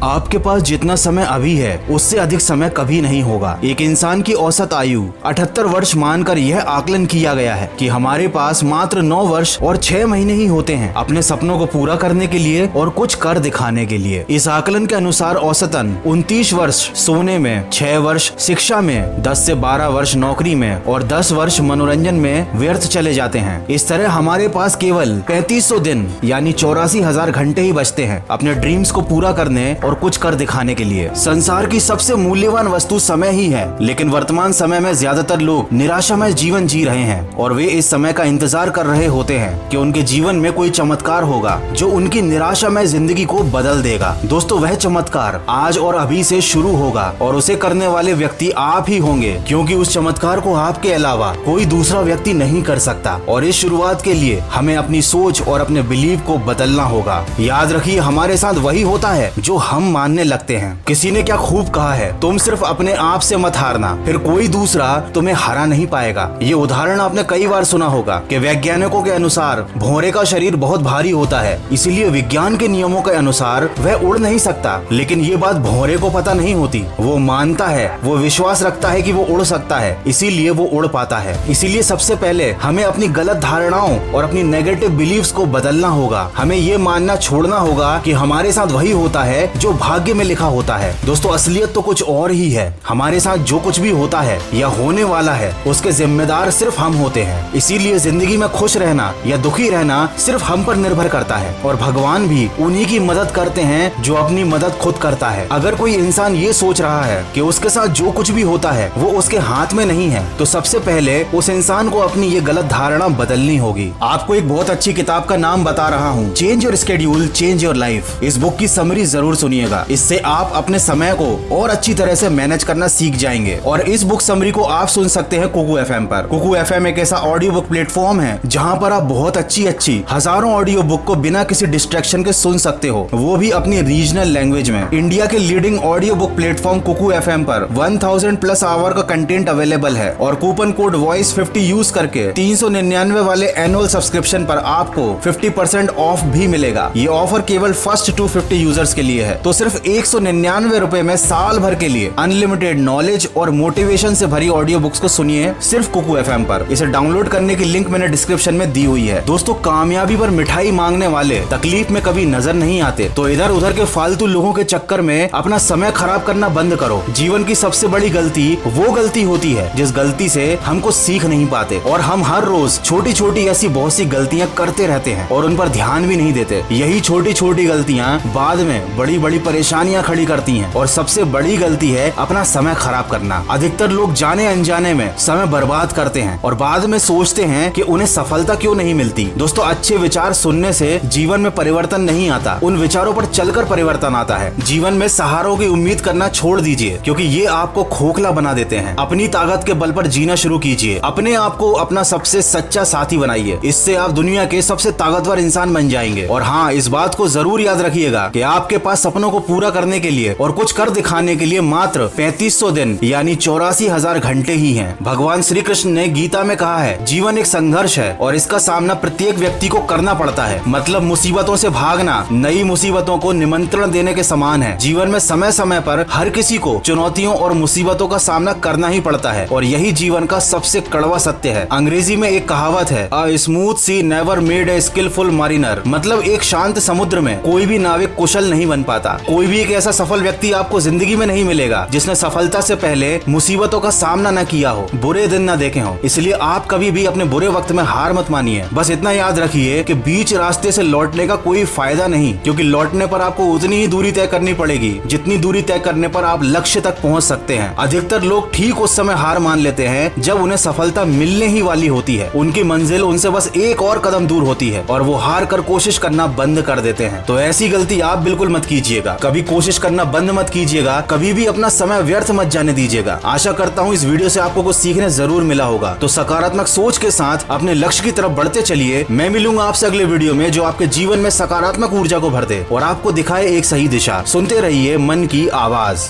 आपके पास जितना समय अभी है उससे अधिक समय कभी नहीं होगा। एक इंसान की औसत आयु 78 वर्ष मानकर यह आकलन किया गया है कि हमारे पास मात्र 9 वर्ष और 6 महीने ही होते हैं अपने सपनों को पूरा करने के लिए और कुछ कर दिखाने के लिए। इस आकलन के अनुसार औसतन 29 वर्ष सोने में, 6 वर्ष शिक्षा में, 10 से 12 वर्ष नौकरी में और 10 वर्ष मनोरंजन में व्यर्थ चले जाते हैं। इस तरह हमारे पास केवल 3500 दिन यानी 84,000 घंटे ही बचते हैं अपने ड्रीम्स को पूरा करने और कुछ कर दिखाने के लिए। संसार की सबसे मूल्यवान वस्तु समय ही है, लेकिन वर्तमान समय में ज्यादातर लोग निराशामय जीवन जी रहे हैं और वे इस समय का इंतजार कर रहे होते हैं कि उनके जीवन में कोई चमत्कार होगा जो उनकी निराशामय जिंदगी को बदल देगा। दोस्तों, वह चमत्कार आज और अभी से शुरू होगा और उसे करने वाले व्यक्ति आप ही होंगे, क्योंकि उस चमत्कार को आपके अलावा कोई दूसरा व्यक्ति नहीं कर सकता। और इस शुरुआत के लिए हमें अपनी सोच और अपने बिलीव को बदलना होगा। याद रखिए, हमारे साथ वही होता है जो हम मानने लगते हैं। किसी ने क्या खूब कहा है, तुम सिर्फ अपने आप से मत हारना, फिर कोई दूसरा तुम्हें हरा नहीं पाएगा। ये उदाहरण आपने कई बार सुना होगा कि वैज्ञानिकों के अनुसार भौरे का शरीर बहुत भारी होता है, इसीलिए विज्ञान के नियमों के अनुसार वह उड़ नहीं सकता। लेकिन ये बात भौरे को पता नहीं होती। वो मानता है, वो विश्वास रखता है कि वो उड़ सकता है, इसीलिए वो उड़ पाता है। इसीलिए सबसे पहले हमें अपनी गलत धारणाओं और अपनी नेगेटिव बिलीव्स को बदलना होगा। हमें ये मानना छोड़ना होगा कि हमारे साथ वही होता है जो भाग्य में लिखा होता है। दोस्तों, असलियत तो कुछ और ही है। हमारे साथ जो कुछ भी होता है या होने वाला है उसके जिम्मेदार सिर्फ हम होते हैं। इसीलिए जिंदगी में खुश रहना या दुखी रहना सिर्फ हम पर निर्भर करता है और भगवान भी उन्हीं की मदद करते हैं जो अपनी मदद खुद करता है। अगर कोई इंसान ये सोच रहा है कि उसके साथ जो कुछ भी होता है वो उसके हाथ में नहीं है, तो सबसे पहले उस इंसान को अपनी ये गलत धारणा बदलनी होगी। आपको एक बहुत अच्छी किताब का नाम बता रहा हूँ, change your schedule change your life. इस बुक की समरी जरूर सुनिएगा, इससे आप अपने समय को और अच्छी तरह से मैनेज करना सीख जाएंगे। और इस बुक समरी को आप सुन सकते हैं कुकू एफएम पर। कुकू एफएम एक ऐसा ऑडियो बुक प्लेटफॉर्म है जहां पर आप बहुत अच्छी हजारों ऑडियो बुक को बिना किसी डिस्ट्रैक्शन के सुन सकते हो, वो भी अपनी रीजनल लैंग्वेज में। इंडिया के leading audio book platform Kuku FM पर 1000 प्लस आवर का कंटेंट अवेलेबल है और कूपन कोड वॉइस 50 यूज करके 399 वाले एनुअल सब्सक्रिप्शन पर आपको 50% ऑफ भी मिलेगा। ये ऑफर केवल फर्स्ट 250 यूजर्स के लिए है। तो सिर्फ 199 रुपए में साल भर के लिए अनलिमिटेड नॉलेज और मोटिवेशन से भरी ऑडियो बुक्स को सुनिए सिर्फ कुकू एफएम पर। इसे डाउनलोड करने की लिंक मैंने डिस्क्रिप्शन में दी हुई है। दोस्तों, कामयाबी पर मिठाई मांगने वाले तकलीफ में कभी नजर नहीं आते, तो इधर उधर के फालतू लोगों के चक्कर में अपना समय खराब करना बंद करो। जीवन की सबसे बड़ी गलती वो गलती होती है जिस गलती से हमको सीख नहीं पाते, और हम हर रोज छोटी छोटी ऐसी बहुत सी गलतियां करते रहते हैं और उन पर ध्यान भी नहीं देते। यही छोटी छोटी गलतियां बाद में बड़ी बड़ी परेशानियां खड़ी करती हैं। और सबसे बड़ी गलती है अपना समय खराब करना। अधिकतर लोग जाने अनजाने में समय बर्बाद करते हैं और बाद में सोचते हैं कि उन्हें सफलता क्यों नहीं मिलती। दोस्तों, अच्छे विचार सुनने से जीवन में परिवर्तन नहीं आता, उन विचारों पर चलकर परिवर्तन आता है। जीवन में सहारों की उम्मीद करना छोड़ दीजिए, क्योंकि ये आपको खोखला बना देते हैं। अपनी ताकत के बल पर जीना शुरू कीजिए। अपने आप को अपना सबसे सच्चा साथी बनाइए, इससे आप दुनिया के सबसे ताकतवर इंसान बन जाएंगे। और हाँ, इस बात को जरूर याद रखिएगा कि आपके पास सपनों को पूरा करने के लिए और कुछ कर दिखाने के लिए मात्र 3500 दिन यानी 84,000 घंटे ही हैं। भगवान श्री कृष्ण ने गीता में कहा है, जीवन एक संघर्ष है और इसका सामना प्रत्येक व्यक्ति को करना पड़ता है। मतलब मुसीबतों से भागना नई मुसीबतों को निमंत्रण देने के समान है। जीवन में समय समय पर हर किसी को चुनौतियों और मुसीबतों का सामना करना ही पड़ता है और यही जीवन का सबसे कड़वा सत्य है। अंग्रेजी में एक कहावत है, a smooth sea never made a skilful mariner. मतलब एक शांत समुद्र में कोई भी नाविक कुशल नहीं बन पाता। कोई भी एक ऐसा सफल व्यक्ति आपको जिंदगी में नहीं मिलेगा जिसने सफलता से पहले मुसीबतों का सामना न किया हो, बुरे दिन न देखे हो। इसलिए आप कभी भी अपने बुरे वक्त में हार मत मानिए। बस इतना याद रखिए कि बीच रास्ते से लौटने का कोई फायदा नहीं, क्योंकि लौटने पर आपको उतनी ही दूरी तय करनी पड़ेगी जितनी दूरी तय करने पर आप लक्ष्य तक पहुंच सकते हैं। अधिकतर लोग ठीक उस समय हार मान लेते हैं जब उन्हें सफलता मिलने ही वाली होती है। उनकी मंजिल उनसे बस एक और कदम दूर होती है और वो हार कर कोशिश करना बंद कर देते हैं। तो ऐसी गलती आप बिल्कुल मत कीजिएगा। कभी कोशिश करना बंद मत कीजिएगा, कभी भी अपना समय व्यर्थ मत जाने दीजिएगा। आशा करता हूँ इस वीडियो से आपको कुछ सीखने जरूर मिला होगा। तो सकारात्मक सोच के साथ अपने लक्ष्य की तरफ बढ़ते चलिए। मैं मिलूंगा आपसे अगले वीडियो में जो आपके जीवन में सकारात्मक ऊर्जा को भर दे और आपको दिखाए एक सही दिशा। सुनते रहिए मन की आवाज।